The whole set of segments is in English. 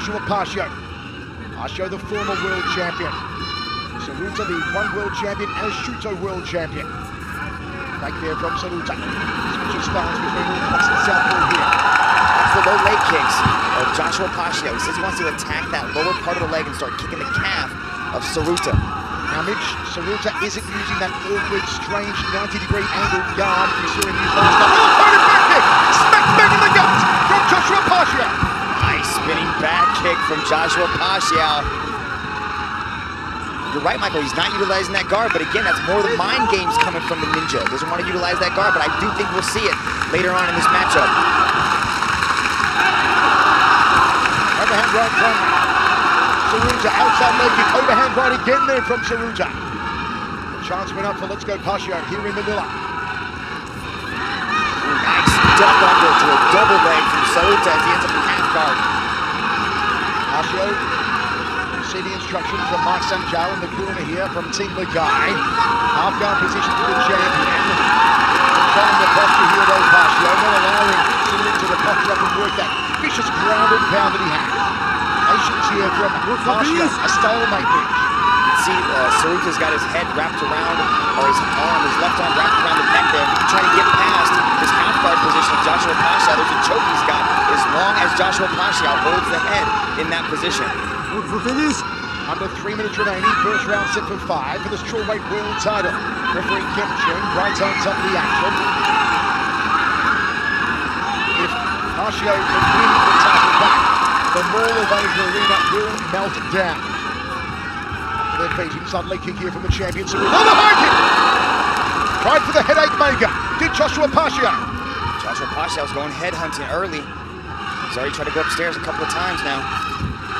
Joshua Pascio. Pascio, the former world champion. Saruta, the one world champion and Shuto world champion. Back there from Saruta. Switch of stance between orthodox and southpaw here. That's the low leg kicks of Joshua Pascio. He says he wants to attack that lower part of the leg and start kicking the calf of Saruta. Now, Mitch, Saruta isn't using that awkward, strange 90-degree angle guard we saw him use last time. Oh, loaded back kick! Smack bang in the gut from Joshua Pascio. Nice spinning back kick from Joshua Pascio. You're right, Michael, he's not utilizing that guard, but again, that's more the mind games coming from the Ninja. Doesn't want to utilize that guard, but I do think we'll see it later on in this matchup. Overhand right from Saruta, outside leg kick, overhand right again there from Saruta. The chance went up for Let's Go Pascio here in Manila. Nice duck under to a double leg from Saruta as he ends up in half guard. Pascio, see the instructions from Mark Sanjal in the corner here from Team Lagai. Half guard position for the champion. Controlling the posture here though, Pascio, not allowing Saruta to posture up and work that vicious ground and pound that he has. Patience here from Pascio, a stalemate pitch. See, Saruta's got his head wrapped around, or his left arm wrapped around the neck there. If he can try to get past this half guard position of Joshua Pascio, there's a choke he's got as long as Joshua Pascio holds the head in that position. Under 3 minutes remaining, first round set for 5 for the strawweight world title. Referee Kim Cheng, right hands up the action. If Pascio can win the title back, the Mall of Asia Arena will melt down. Their feet, inside leg kick here from the champion. Oh, the high kick! Tried for the headache maker. Did Joshua Pascio. Joshua Pascio's going head hunting early. He's already tried to go upstairs a couple of times now.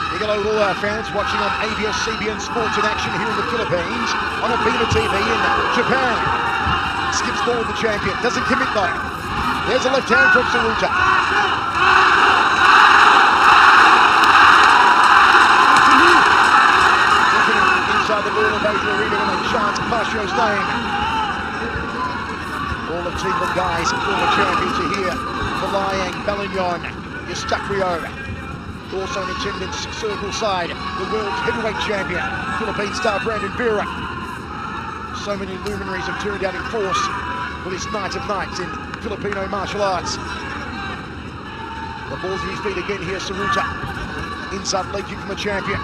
Big hello to all our fans watching on ABS-CBN Sports in action here in the Philippines, on Abina TV in Japan. Skips forward the champion, doesn't commit though. There's a left hand from Saruta. Inside the Ball of Asia Arena when they chant Pascio's name. All the team of guys, former champions are here. Falayang, Balignon, Eustachio. Also in attendance, circle side, the world heavyweight champion, Philippine star Brandon Vera. So many luminaries have turned out in force for this night of nights in Filipino martial arts. The ball's in his feet again here, Saruta. Inside leg kick from the champion.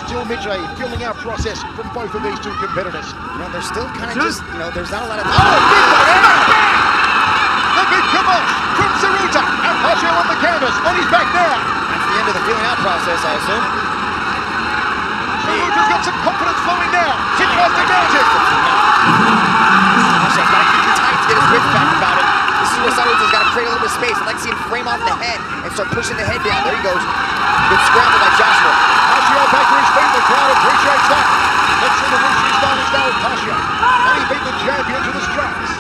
Still Mitch, a filling out process from both of these two competitors. You know, they're still kind of just, you know, there's not a lot of... Oh, big one, and back! The big kibosh from Saruta, and Pascio on the canvas, on his back now. That's the end of the feeling out process, I assume. Saruta's got some confidence flowing now. She tries to mount it. Paschio's got to keep him tight to get his wits back about it. This is where Saruta's got to create a little bit of space. I'd like to see him frame off the head and start pushing the head down. There he goes. Good scramble by Joshua. Pascio back to his feet. The crowd appreciates that. Let's see the win-shooting starters now with Pascio. And he beat the champion to the strikes.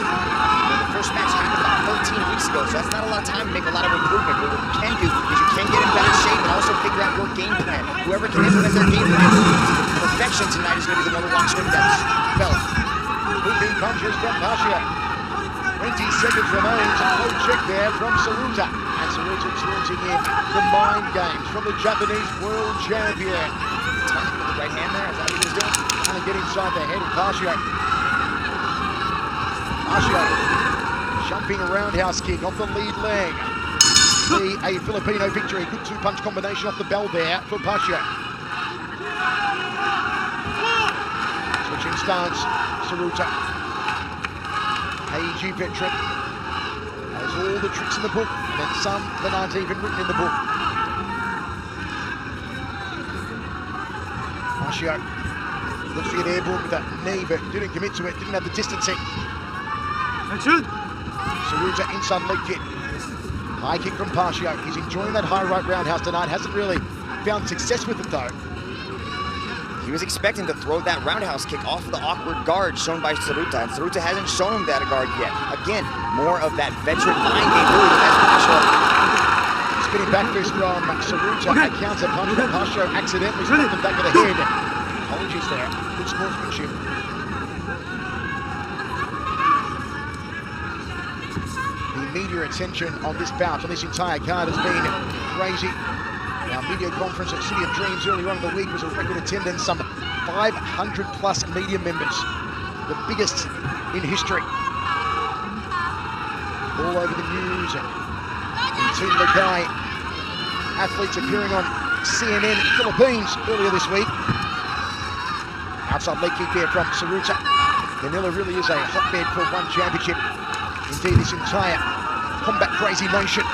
The first match happened about 13 weeks ago, so that's not a lot of time to make a lot of improvement. But what you can do is you can get in better shape and also figure out your game plan. Whoever can implement their game plan to perfection tonight is going to be the one who walks away with that belt. Moving punches from Pascio. 20 seconds remains. No check there from Saruta. And Saruta experiencing in the mind games from the Japanese world champion. Touching with the right hand there, is that what he was doing? Trying to get inside the head of Pascio. Pascio jumping a roundhouse kick off the lead leg. A Filipino victory. Good two-punch combination off the bell there for Pascio. Switching stance, Saruta. AG veteran. Has all the tricks in the book, and then some that aren't even written in the book. Pascio looks to get airborne with that knee, but didn't commit to it, didn't have the distancing. Saruta inside leg kick. High kick from Pascio. He's enjoying that high right roundhouse tonight. Hasn't really found success with it though. He was expecting to throw that roundhouse kick off of the awkward guard shown by Saruta, and Saruta hasn't shown him that guard yet. Again, more of that veteran mind game move as Pascio. Spinning back fist from Saruta. A counter punch from Pascio accidentally struck the back of the head. Apologies there. Good sportsmanship. The media attention on this bout, on this entire card, has been crazy. Now Our media conference at City of Dreams earlier on in the week was a record attendance, some 500 plus media members, the biggest in history. All over the news and Team Lagai athletes appearing on CNN Philippines earlier this week. Outside leg kick there from Saruta. Manila really is a hotbed for one championship. Indeed, this entire combat crazy nation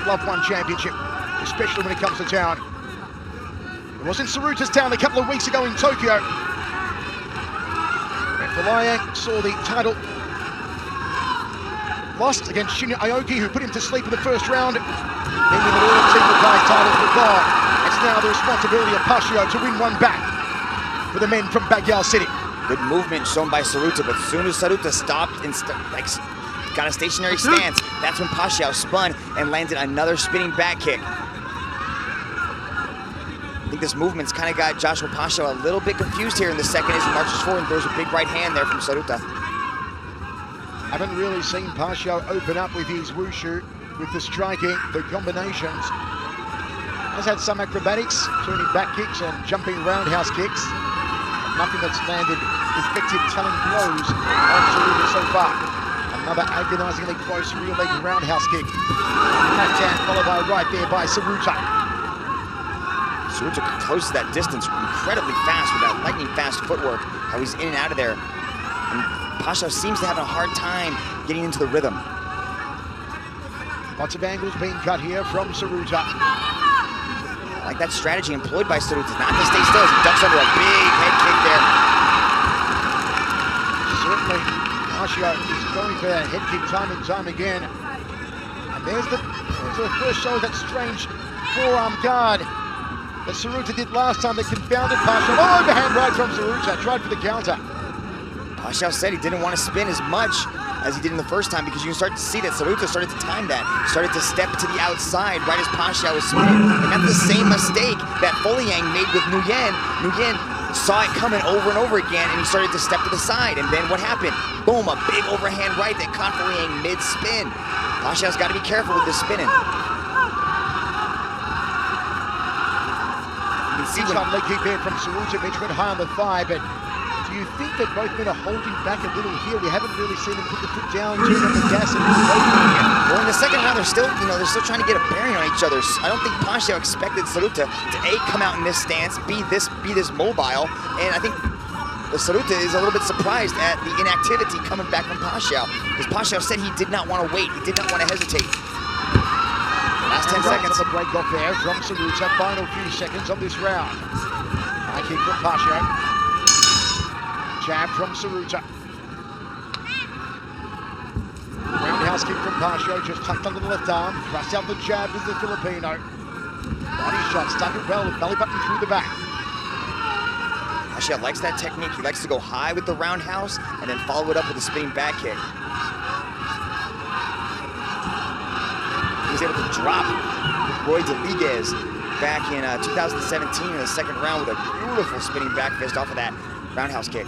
love one championship, especially when it comes to town. It was in Saruta's town a couple of weeks ago in Tokyo. And Folayang saw the title lost against Shinya Aoki, who put him to sleep in the first round. Meaning that all Team Lagai's titles were gone. It's now the responsibility of Pacio to win one back for the men from Baguio City. Good movement shown by Saruta, but as soon as Saruta stopped and got a stationary stance, that's when Pacio spun and landed another spinning back kick. I think this movement's kind of got Joshua Pacio a little bit confused here in the second as he marches forward and throws a big right hand there from Saruta. Haven't really seen Pacio open up with his wushu, with the striking, the combinations. Has had some acrobatics, turning back kicks and jumping roundhouse kicks. But nothing that's landed effective telling blows on Saruta so far. Another agonizingly close rear leg roundhouse kick. Left hand followed by right there by Saruta. Saruta closes that distance incredibly fast with that lightning fast footwork, how he's in and out of there. And Pacio seems to have a hard time getting into the rhythm. Lots of angles being cut here from Saruta. I like that strategy employed by Saruta, not to stay still as he ducks under a big head kick there. Certainly, Pacio is going for that head kick time and time again. And there's the first show of that strange forearm guard that Saruta did last time that confounded Pacio. Oh, overhand right from Saruta, tried for the counter. Pacio said he didn't want to spin as much as he did in the first time because you can start to see that Saruta started to time that. He started to step to the outside right as Pacio was spinning. And that's the same mistake that Folayang made with Nguyen. Nguyen saw it coming over and over again and he started to step to the side. And then what happened? Boom, a big overhand right that caught Folayang mid-spin. Pacio's got to be careful with this spinning. You can see Inside leg kick there from Saruta, which went high on the thigh, but do you think that both men are holding back a little here? We haven't really seen them put the foot down, turn on the gas, and well, in the second round, they're still trying to get a bearing on each other. I don't think Pacio expected Saruta to A, come out in this stance, B, this mobile, and I think Saruta is a little bit surprised at the inactivity coming back from Pacio, because Pacio said he did not want to wait, he did not want to hesitate. Last 10 seconds. Another break off there from Saruta. Final few seconds of this round. High kick from Pacio. Jab from Saruta. Roundhouse kick from Pacio, just tucked under the left arm. Thrust out the jab with the Filipino. Body shot, stuck it well, belly button through the back. Pacio likes that technique. He likes to go high with the roundhouse and then follow it up with a spinning back kick. He was able to drop Roy Deliguez back in 2017 in the second round with a beautiful spinning back fist off of that roundhouse kick.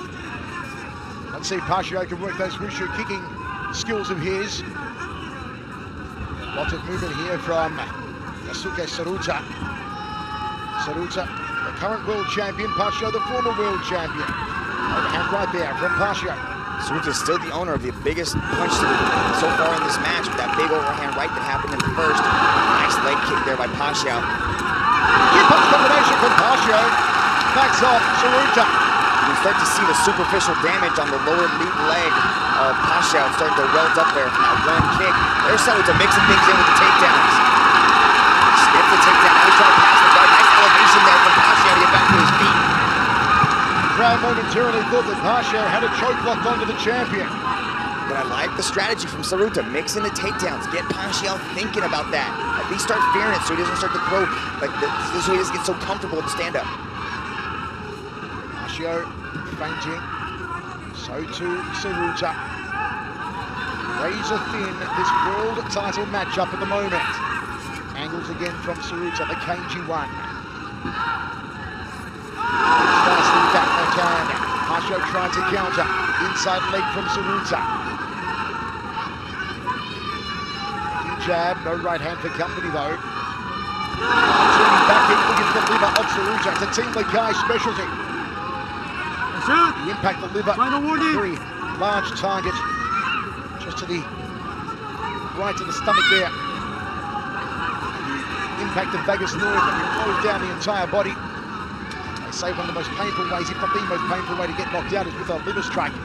Let's see if Pacio can work those wushu kicking skills of his. Lots of movement here from Yasuke Saruta. Saruta, the current world champion. Pacio, the former world champion. Overhand right there from Pacio. Saruta is still the owner of the biggest punch so far in this match with that big overhand right that happened in the first. Nice leg kick there by Pacio. Two-punch combination from Pacio. Backs off Saruta. You can start to see the superficial damage on the lower lead leg of Pacio starting to welt up there from that one kick. There's Saruta mixing things in with the takedowns. Skipped the takedown. Now he's trying to pass the guard. Nice elevation there from Pacio to get back to his feet. The crowd momentarily thought that Pacio had a choke locked onto the champion. But I like the strategy from Saruta, mixing the takedowns, get Pacio thinking about that. At least start fearing it so he doesn't start to throw, so he doesn't get so comfortable with the stand-up. Pacio fainting, so too Saruta. Razor thin, this world title matchup at the moment. Angles again from Saruta, the cagey one. Nicely back backhand. Pacio trying to counter. Inside leg from Saruta. Jab, no right hand for company though. Turning back in, looking for the liver of Saruta. It's a Team Lakai specialty. The impact the liver, very large target, just to the right of the stomach there. The impact of vagus nerve that flows down the entire body. They say one of the most painful ways, if not the most painful way to get knocked out is with a liver strike.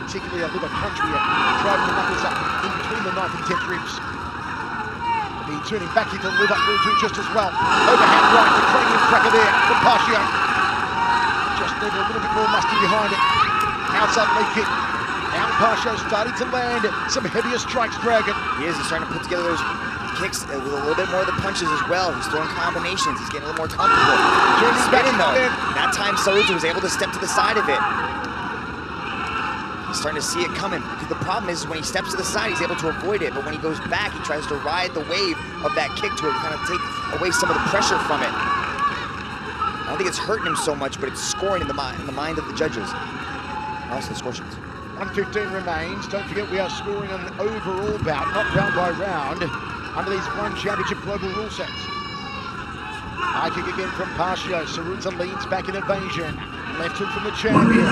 Particularly a liver punch where you're driving the knuckles up in between the 9th and 10th ribs. The turning back into the liver will do just as well. Overhand right, the cranium cracker there from Pacio. Just needed a little bit more muscle behind it. Outside leg kick. Now Pacio starting to land some heavier strikes, Dragon. He is. He's starting to put together those kicks with a little bit more of the punches as well. He's throwing combinations. He's getting a little more comfortable. Turning Spinning back though. in. That time Saruta was able to step to the side of it. He's starting to see it coming. The problem is when he steps to the side, he's able to avoid it. But when he goes back, he tries to ride the wave of that kick to kind of take away some of the pressure from it. I don't think it's hurting him so much, but it's scoring in the mind of the judges. And also the score sheets. 1:15 remains. Don't forget we are scoring an overall bout, not round by round, under these One Championship global rule sets. High kick again from Pacio. Saruta leans back in evasion. Left hook from the champion.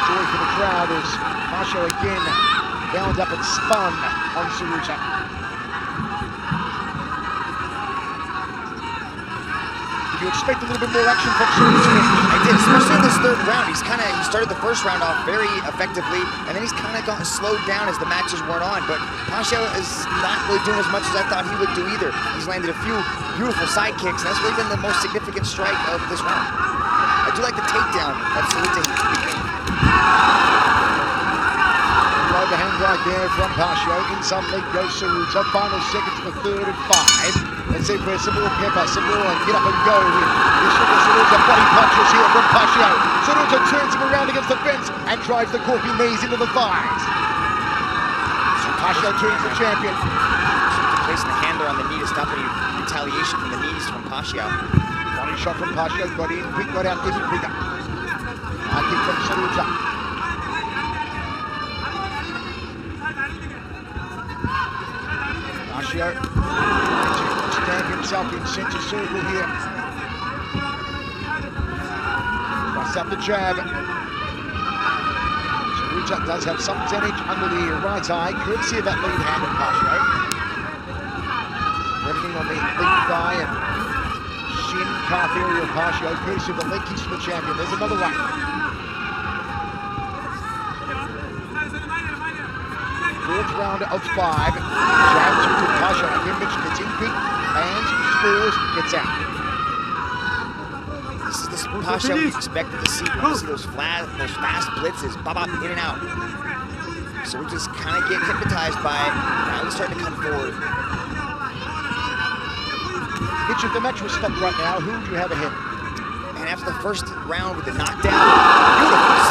Joy for the crowd as Pacio again bound up and spun on Saruta. Did you expect a little bit more action from Saruta? I did, especially in this third round. He started the first round off very effectively, and then he's kind of gotten slowed down as the matches went on. But Pacio is not really doing as much as I thought he would do either. He's landed a few beautiful side kicks, and that's really been the most significant strike of this round. I do like the takedown of Saruta. Overhand right there from Pacio. Inside leg goes Saruta. Final seconds for 3rd and 5. Let's see if there's some more pepper, some more, and get up and go with Saruta body punches here from Pacio. Saruta turns him around against the fence and drives the corky knees into the thighs. Pacio turns the champion. Placing the hand there on the knee to stop any retaliation from the knees from Pacio. Body shot from Pacio, got in quick, got out even quicker. High kick from Saruta. Pacio to stand himself in centre circle here. Busts up the jab. Saruta does have some damage under the right eye, courtesy of that lead hand of Pacio. Everything on the lead thigh and shin, calf area of Pacio, courtesy of the leg kicks from the champion. There's another one. Fourth round of 5. Jab to Pacio. Again, Mitch gets in quick, lands, scores, gets out. This is the Pacio we expected to see. We want to see those fast blitzes, bop, in and out. So we just kind of get hypnotized by it. Now he's starting to come forward. Mitch, if the match was stopped right now, who would you have ahead? And after the first round with the knockdown, beautiful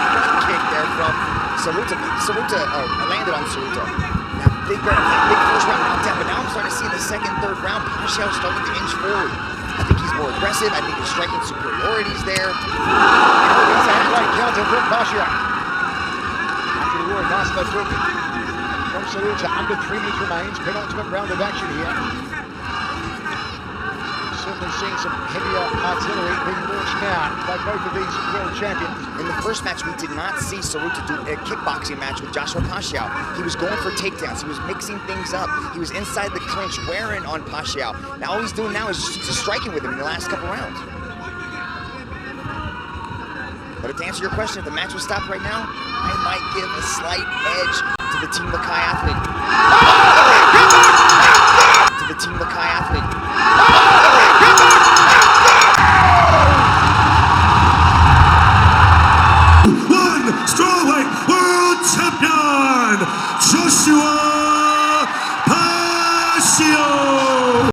front kick there from Saruta. Saruta landed on Saruta. Now big first round knockdown, but now I'm starting to see in the second, third round, Pacio starting to inch forward. I think he's more aggressive. I think his striking superiority is there. That's a right counter from Pacio. After the war, nice left hook from Saruta. Under 3 minutes remains. Penultimate round of action here. Certainly seeing some heavier artillery being launched now by both of these world champions. In the first match, we did not see Saruta do a kickboxing match with Joshua Pacio. He was going for takedowns. He was mixing things up. He was inside the clinch, wearing on Pacio. Now all he's doing now is just striking with him in the last couple rounds. But to answer your question, if the match was stopped right now, I might give a slight edge to the Team Lakai athlete. To the Team Lakai athlete. Strawweight World Champion, Joshua Pacio.